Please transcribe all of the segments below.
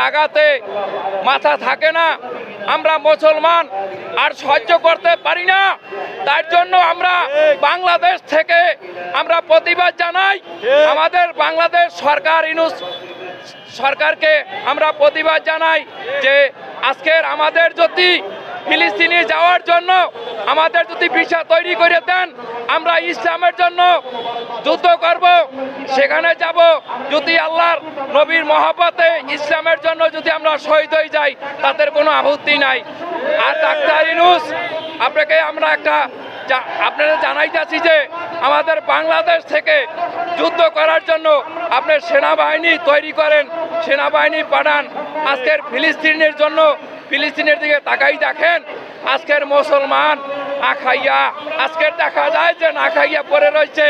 আঘাতে মাথা থাকে না। আমরা মুসলমান আর সহ্য করতে পারি না। তার জন্য আমরা বাংলাদেশ থেকে আমরা প্রতিবাদ জানাই। আমাদের বাংলাদেশ সরকার ইউনূস সরকারকে আমরা প্রতিবাদ জানাই যে আজকের আমাদের যদি ফিলিস্তিনে যাওয়ার জন্য আমাদের যদি ভিসা তৈরি করে দেন, আমরা ইসলামের জন্য যুদ্ধ করব, সেখানে যাব। যদি আল্লাহর নবীর মহব্বতে ইসলামের জন্য যদি আমরা শহীদ হয়ে যাই, তাদের কোনো আপত্তি নাই। আর ডাক্তার ইউনূস, আপনাকে আমরা আপনারা জানাইতেছি যে আমাদের বাংলাদেশ থেকে যুদ্ধ করার জন্য আপনি সেনাবাহিনী তৈরি করেন, সেনাবাহিনী পাঠান। আজকের ফিলিস্তিনের জন্য ফিলিস্তিনের দিকে তাকাই দেখেন, আজকের মুসলমান খাইয়া আজকের দেখা যায় যে না খাইয়া পড়ে রয়েছে।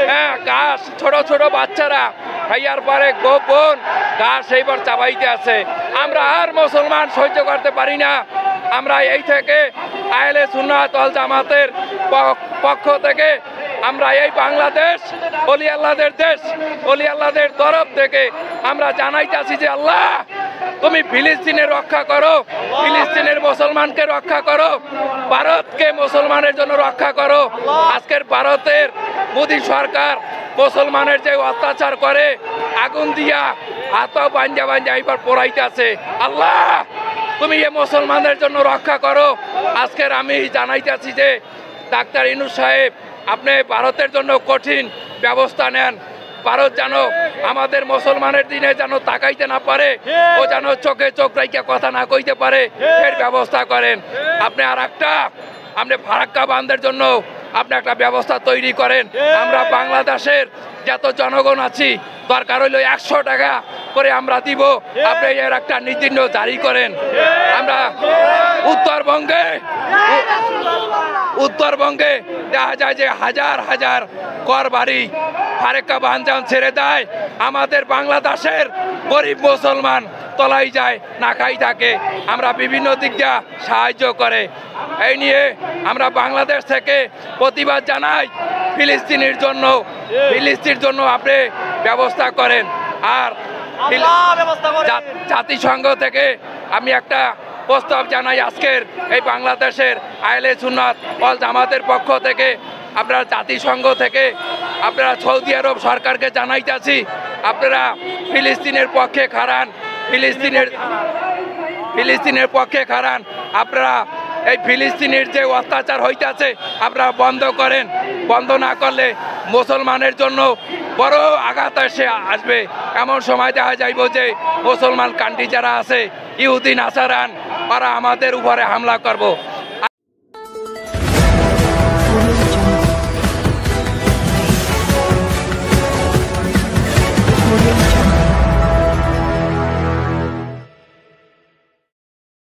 হ্যাঁ, ঘাস ছোট ছোট বাচ্চারা খাইয়ার পরে গোপন ঘাস এইবার চাবাইতে আছে। আমরা আর মুসলমান সহ্য করতে পারি না। আমরা এই থেকে আহলে সুন্নাত ওয়াল জামাতের পক্ষ থেকে আমরা এই বাংলাদেশ ওলি আল্লাহদের দেশ, ওলি আল্লাহদের তরফ থেকে আমরা জানাইতেছি যে আল্লাহ তুমি ফিলিস্তিনে রক্ষা করো, ফিলিস্তিনের মুসলমানকে রক্ষা করো, ভারতকে মুসলমানের জন্য রক্ষা করো। আজকের ভারতের মোদী সরকার মুসলমানের যে অত্যাচার করে, আগুন দিয়া হাত বাঞ্জা বাঞ্জা এইবার পোড়াইতে আছে। আল্লাহ তুমি এ মুসলমানদের জন্য রক্ষা করো। আজকের আমি জানাইতেছি যে ডাক্তার ইউনূস সাহেব, আপনি ভারতের জন্য কঠিন ব্যবস্থা নেন। ভারত যেন আমাদের মুসলমানের দিনে যেন তাকাইতে না পারে, ও যেন চোখে চোখ রাইখা কথা না কইতে পারে, এর ব্যবস্থা করেন। আপনি আর একটা আপনি ফারাক্কা বাঁধের জন্য আপনি একটা ব্যবস্থা তৈরি করেন। আমরা বাংলাদেশের যত জনগণ আছি, দরকার হইল 100 টাকা করে আমরা দিব, আপনি এর একটা নির্দিষ্ট জারি করেন। আমরা উত্তরবঙ্গে দেখা যায় যে হাজার হাজার ঘর বাড়ি ফারাক্কা বাঁধ যখন ছেড়ে দেয়, আমাদের বাংলাদেশের গরিব মুসলমান তলাই যায়, না খাই থাকে। আমরা বিভিন্ন দিক দিয়ে সাহায্য করে। এই নিয়ে আমরা বাংলাদেশ থেকে প্রতিবাদ জানাই। ফিলিস্তিনের জন্য আপনি ব্যবস্থা করেন। আর জাতিসংঘ থেকে আমি একটা প্রস্তাব জানাই, আজকের এই বাংলাদেশের আহলে সুন্নাত ওয়াল জামাতের পক্ষ থেকে আপনারা জাতিসংঘ থেকে আপনারা সৌদি আরব সরকারকে জানাইতেছি, আপনারা ফিলিস্তিনের পক্ষে খাড়ান, ফিলিস্তিনের পক্ষে খাড়ান। আপনারা এই ফিলিস্তিনের যে অত্যাচার হইতেছে আপনারা বন্ধ করেন। বন্ধ না করলে মুসলমানের জন্য বড় আঘাত আসবে। এমন সময় দেখা যাইব যে মুসলমান কান্ট্রি যারা আছে, ইহুদি নাসারান, ওরা আমাদের উপরে হামলা করব।